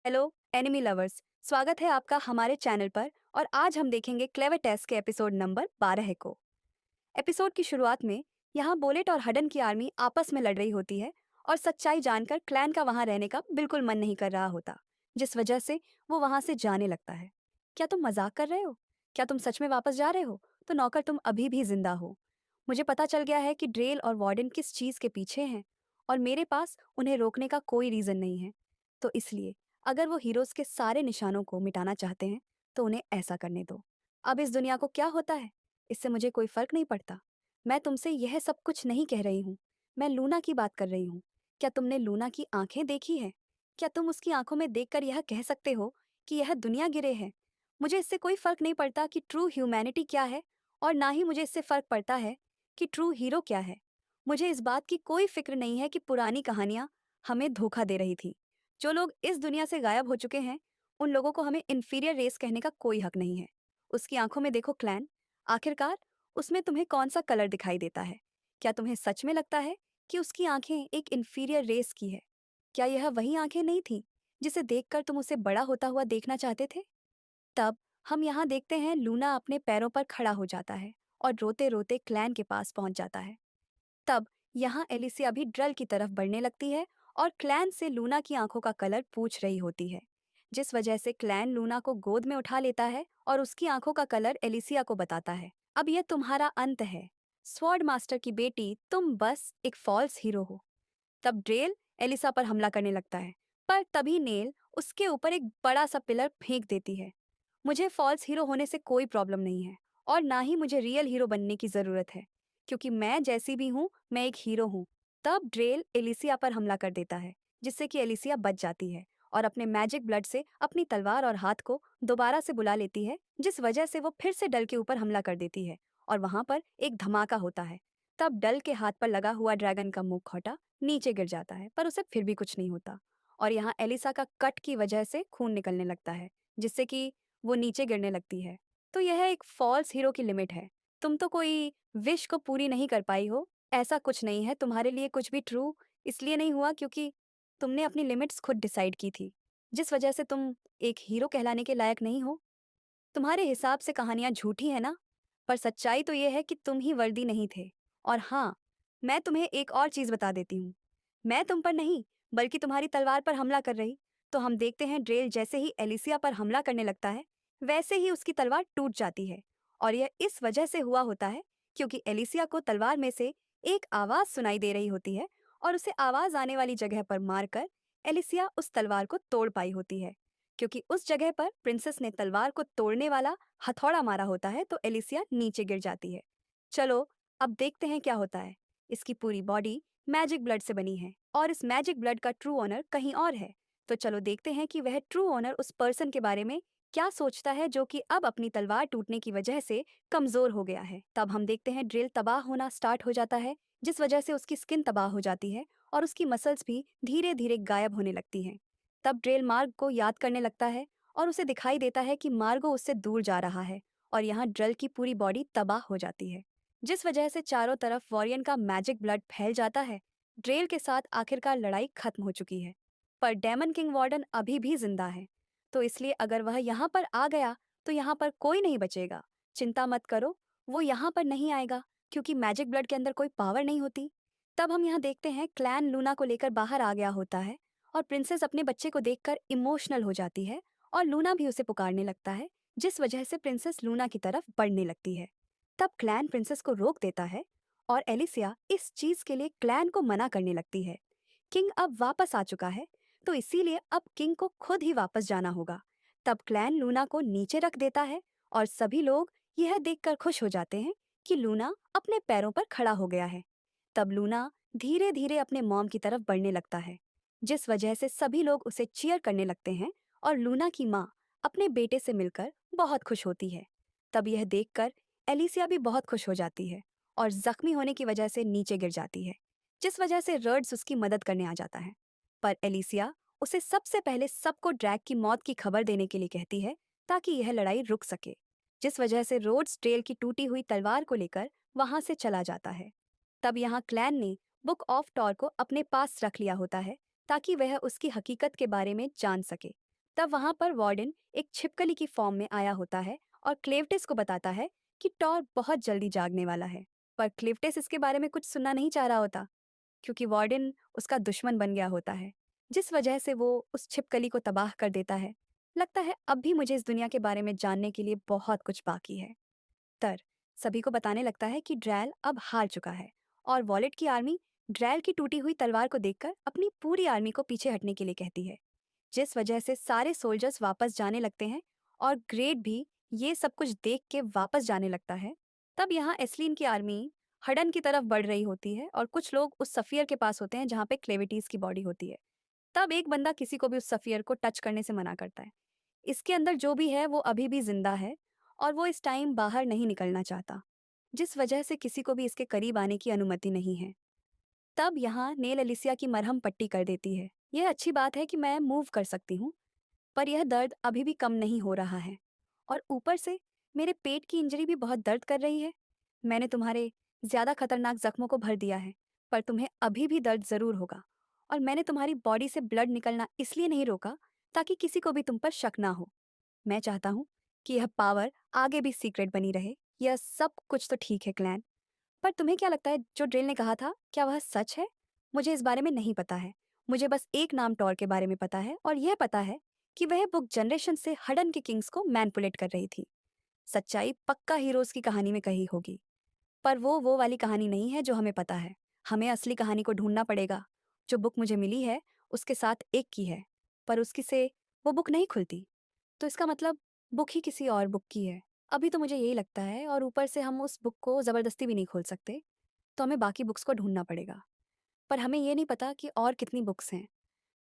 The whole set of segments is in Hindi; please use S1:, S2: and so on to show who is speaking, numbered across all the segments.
S1: हेलो एनिमी लवर्स, स्वागत है आपका हमारे चैनल पर। और आज हम देखेंगे क्लेवर टेस्ट के एपिसोड नंबर 12 को। एपिसोड की शुरुआत में यहाँ बोलेट और हडन की आर्मी आपस में लड़ रही होती है और सच्चाई जानकर क्लैन का वहाँ रहने का बिल्कुल मन नहीं कर रहा होता, जिस वजह से वो वहाँ से जाने लगता है। क्या तुम मजाक कर रहे हो? क्या तुम सच में वापस जा रहे हो? तो नौकर, तुम अभी भी जिंदा हो। मुझे पता चल गया है कि ड्रेल और वार्डन किस चीज के पीछे हैं, और मेरे पास उन्हें रोकने का कोई रीजन नहीं है। तो इसलिए अगर वो हीरोज के सारे निशानों को मिटाना चाहते हैं तो उन्हें ऐसा करने दो। अब इस दुनिया को क्या होता है, इससे मुझे कोई फर्क नहीं पड़ता। मैं तुमसे यह सब कुछ नहीं कह रही हूँ, मैं लूना की बात कर रही हूँ। क्या तुमने लूना की आंखें देखी है? क्या तुम उसकी आंखों में देखकर यह कह सकते हो कि यह दुनिया गिरे है? मुझे इससे कोई फर्क नहीं पड़ता कि ट्रू ह्यूमैनिटी क्या है, और ना ही मुझे इससे फर्क पड़ता है कि ट्रू हीरो क्या है। मुझे इस बात की कोई फिक्र नहीं है कि पुरानी कहानियां हमें धोखा दे रही थी। जो लोग इस दुनिया से गायब हो चुके हैं, उन लोगों को हमें इंफीरियर रेस कहने का कोई हक नहीं है। उसकी आंखों में देखो क्लैन, आखिरकार उसमें तुम्हें कौन सा कलर दिखाई देता है? क्या तुम्हें सच में लगता है कि उसकी आंखें एक इंफीरियर रेस की है? क्या यह वही आंखें नहीं थी जिसे देखकर तुम उसे बड़ा होता हुआ देखना चाहते थे? तब हम यहाँ देखते हैं लूना अपने पैरों पर खड़ा हो जाता है और रोते रोते क्लैन के पास पहुंच जाता है। तब यहाँ एलिसिया भी ड्रल की तरफ बढ़ने लगती है और क्लैन से लूना की आंखों का कलर पूछ रही होती है, जिस वजह से क्लैन लूना को गोद में उठा लेता है और उसकी आंखों का कलर एलिसिया को बताता है, अब यह तुम्हारा अंत है। स्वॉर्ड मास्टर की बेटी, तुम बस एक फॉल्स हीरो हो। तब ड्रेल एलिसा पर हमला करने लगता है, पर तभी नेल उसके ऊपर एक बड़ा सा पिलर फेंक देती है। मुझे फॉल्स हीरो होने से कोई प्रॉब्लम नहीं है, और ना ही मुझे रियल हीरो बनने की जरूरत है, क्योंकि मैं जैसी भी हूँ मैं एक हीरो हूँ। तब ड्रेल एलिसिया पर हमला कर देता है, जिससे कि एलिसिया बच जाती है और अपने मैजिक ब्लड से अपनी तलवार और हाथ को दोबारा से बुला लेती है, जिस वजह से वो फिर से डल के ऊपर हमला कर देती है और वहां पर एक धमाका होता है। तब डल के हाथ पर लगा हुआ ड्रैगन का मुखौटा नीचे गिर जाता है, पर उसे फिर भी कुछ नहीं होता। और यहाँ एलिसा का कट की वजह से खून निकलने लगता है, जिससे कि वो नीचे गिरने लगती है। तो यह एक फॉल्स हीरो की लिमिट है। तुम तो कोई विश को पूरी नहीं कर पाई हो। ऐसा कुछ नहीं है, तुम्हारे लिए कुछ भी ट्रू इसलिए नहीं हुआ क्योंकि तुमने अपनी लिमिट्स खुद डिसाइड की थी, जिस वजह से तुम एक हीरो कहलाने के लायक नहीं हो। तुम्हारे हिसाब से कहानियां झूठी है ना, पर सच्चाई तो यह है कि तुम ही वर्दी नहीं थे। और हाँ, मैं तुम्हें एक और चीज बता देती हूँ, मैं तुम पर नहीं बल्कि तुम्हारी तलवार पर हमला कर रही। तो हम देखते हैं ड्रेल जैसे ही एलिसिया पर हमला करने लगता है, वैसे ही उसकी तलवार टूट जाती है। और यह इस वजह से हुआ होता है क्योंकि एलिसिया को तलवार में से एक आवाज सुनाई दे रही होती है, और उसे आवाज आने वाली जगह पर मारकर एलिसिया उस तलवार को तोड़ पाई होती है। क्योंकि उस जगह पर प्रिंसेस ने तलवार को तोड़ने वाला हथौड़ा मारा होता है, तो एलिसिया नीचे गिर जाती है। चलो, अब देखते हैं क्या होता है। इसकी पूरी बॉडी मैजिक ब्लड से बनी है और इस मैजिक ब्लड का ट्रू ओनर कहीं और है। तो चलो देखते हैं कि वह ट्रू ओनर उस पर्सन के बारे में क्या सोचता है, जो कि अब अपनी तलवार टूटने की वजह से कमजोर हो गया है। तब हम देखते हैं ड्रिल तबाह होना स्टार्ट हो जाता है, जिस वजह से उसकी स्किन तबाह हो जाती है और उसकी मसल्स भी धीरे धीरे गायब होने लगती हैं। तब ड्रेल मार्ग को याद करने लगता है और उसे दिखाई देता है कि मार्गो उससे दूर जा रहा है, और यहाँ ड्रिल की पूरी बॉडी तबाह हो जाती है, जिस वजह से चारों तरफ वॉरियन का मैजिक ब्लड फैल जाता है। ड्रेल के साथ आखिरकार लड़ाई खत्म हो चुकी है, पर डेमन किंग वार्डन अभी भी जिंदा है। तो इसलिए अगर वह यहाँ पर आ गया तो यहाँ पर कोई नहीं बचेगा। चिंता मत करो, वो यहाँ पर नहीं आएगा क्योंकि मैजिक ब्लड के अंदर कोई पावर नहीं होती। तब हम यहाँ देखते हैं क्लैन लूना को लेकर बाहर आ गया होता है, और प्रिंसेस अपने बच्चे को देखकर इमोशनल हो जाती है और लूना भी उसे पुकारने लगता है, जिस वजह से प्रिंसेस लूना की तरफ बढ़ने लगती है। तब क्लैन प्रिंसेस को रोक देता है और एलिसिया इस चीज के लिए क्लैन को मना करने लगती है। किंग अब वापस आ चुका है, तो इसीलिए अब किंग को खुद ही वापस जाना होगा। तब क्लैन लूना को नीचे रख देता है और सभी लोग यह देखकर खुश हो जाते हैं कि लूना अपने पैरों पर खड़ा हो गया है। तब लूना धीरे धीरे अपने मॉम की तरफ बढ़ने लगता है, जिस वजह से सभी लोग उसे चीयर करने लगते हैं और लूना की माँ अपने बेटे से मिलकर बहुत खुश होती है। तब यह देखकर एलिसिया भी बहुत खुश हो जाती है और जख्मी होने की वजह से नीचे गिर जाती है, जिस वजह से रर्ड्स उसकी मदद करने आ जाता है। पर एलिसिया उसे सबसे पहले सबको ड्रैग की मौत की खबर देने के लिए कहती है, ताकि यह लड़ाई रुक सके, जिस वजह से रोड्स ट्रेल की टूटी हुई तलवार को लेकर वहां से चला जाता है। तब यहाँ क्लैन ने बुक ऑफ टॉर को अपने पास रख लिया होता है, ताकि वह उसकी हकीकत के बारे में जान सके। तब वहां पर वार्डन एक छिपकली की फॉर्म में आया होता है और क्लेवटिस को बताता है कि टॉर बहुत जल्दी जागने वाला है। पर क्लेवटिस इसके बारे में कुछ सुनना नहीं चाह रहा होता, क्योंकि वार्डन उसका दुश्मन बन गया होता है, जिस वजह से वो उस छिपकली को तबाह कर देता है। लगता है अब भी मुझे इस दुनिया के बारे में जानने के लिए बहुत कुछ बाकी है। तर सभी को बताने लगता है कि ड्रैल अब हार चुका है और वॉलेट की आर्मी ड्रैल की टूटी हुई तलवार को देखकर अपनी पूरी आर्मी को पीछे हटने के लिए कहती है, जिस वजह से सारे सोल्जर्स वापस जाने लगते हैं और ग्रेट भी ये सब कुछ देख के वापस जाने लगता है। तब यहाँ एस्लीन की आर्मी हडन की तरफ बढ़ रही होती है और कुछ लोग उस सफियर के पास होते हैं जहाँ पे क्लेविटीज की बॉडी होती है। तब एक बंदा किसी को भी उस सफियर को टच करने से मना करता है। इसके अंदर जो भी है वो अभी भी जिंदा है और वो इस टाइम बाहर नहीं निकलना चाहता, जिस वजह से किसी को भी इसके करीब आने की अनुमति नहीं है। तब यहाँ नेल एलिसिया की मरहम पट्टी कर देती है। यह अच्छी बात है कि मैं मूव कर सकती हूँ, पर यह दर्द अभी भी कम नहीं हो रहा है और ऊपर से मेरे पेट की इंजरी भी बहुत दर्द कर रही है। मैंने तुम्हारे ज्यादा खतरनाक जख्मों को भर दिया है, पर तुम्हें अभी भी दर्द जरूर होगा। और मैंने तुम्हारी बॉडी से ब्लड निकलना इसलिए नहीं रोका ताकि किसी को भी तुम पर शक ना हो। मैं चाहता हूँ कि यह पावर आगे भी सीक्रेट बनी रहे। यह सब कुछ तो ठीक है क्लैन, पर तुम्हें क्या लगता है जो ड्रेल ने कहा था, क्या वह सच है? मुझे इस बारे में नहीं पता है। मुझे बस एक नाम टॉर के बारे में पता है और यह पता है कि वह बुक जनरेशन से हडन के किंग्स को मैनिपुलेट कर रही थी। सच्चाई पक्का हीरोज की कहानी में कही होगी, पर वो वाली कहानी नहीं है जो हमें पता है। हमें असली कहानी को ढूंढना पड़ेगा। जो बुक मुझे मिली है उसके साथ एक की है, पर उसकी से वो बुक नहीं खुलती। तो इसका मतलब बुक ही किसी और बुक की है। अभी तो मुझे यही लगता है, और ऊपर से हम उस बुक को ज़बरदस्ती भी नहीं खोल सकते, तो हमें बाकी बुक्स को ढूंढना पड़ेगा। पर हमें ये नहीं पता कि और कितनी बुक्स हैं।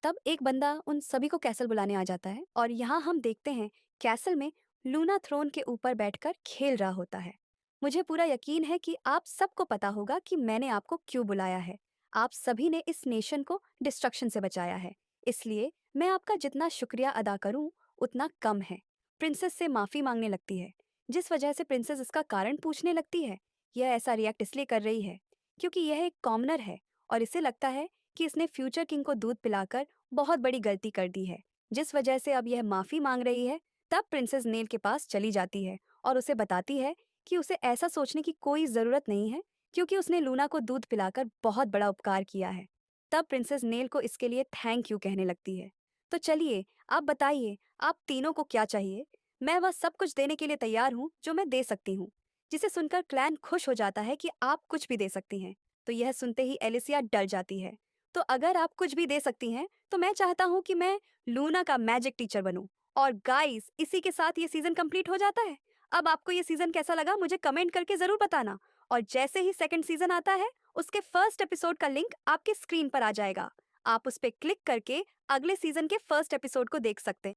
S1: तब एक बंदा उन सभी को कैसल बुलाने आ जाता है और यहाँ हम देखते हैं कैसल में लूना थ्रोन के ऊपर बैठकर खेल रहा होता है। मुझे पूरा यकीन है कि आप सबको पता होगा कि मैंने आपको क्यों बुलाया है। आप सभी ने इस नेशन को डिस्ट्रक्शन से बचाया है, इसलिए मैं आपका जितना शुक्रिया अदा करूं उतना कम है। प्रिंसेस से माफी मांगने लगती है, जिस वजह से प्रिंसेस इसका कारण पूछने लगती है। यह ऐसा रिएक्ट इसलिए कर रही है क्योंकि यह एक कॉमनर है और इसे लगता है कि इसने फ्यूचर किंग को दूध पिलाकर बहुत बड़ी गलती कर दी है, जिस वजह से अब यह माफी मांग रही है। तब प्रिंसेस नेल के पास चली जाती है और उसे बताती है कि उसे ऐसा सोचने की कोई जरूरत नहीं है, क्योंकि उसने लूना को दूध पिलाकर बहुत बड़ा उपकार किया है। तब प्रिंसेस नेल को इसके लिए थैंक यू कहने लगती है। तो चलिए, आप बताइए, आप तीनों को क्या चाहिए? मैं वह सब कुछ देने के लिए तैयार हूँ जो मैं दे सकती हूँ। जिसे सुनकर क्लैन खुश हो जाता है कि आप कुछ भी दे सकती हैं। तो यह सुनते ही एलिसिया डर जाती है। तो अगर आप कुछ भी दे सकती हैं, तो मैं चाहता हूँ कि मैं लूना का मैजिक टीचर बनूं। और गाइस, इसी के साथ ये सीजन कंप्लीट हो जाता है। अब आपको ये सीजन कैसा लगा मुझे कमेंट करके जरूर बताना। और जैसे ही सेकंड सीजन आता है, उसके फर्स्ट एपिसोड का लिंक आपके स्क्रीन पर आ जाएगा। आप उस पर क्लिक करके अगले सीजन के फर्स्ट एपिसोड को देख सकते हैं।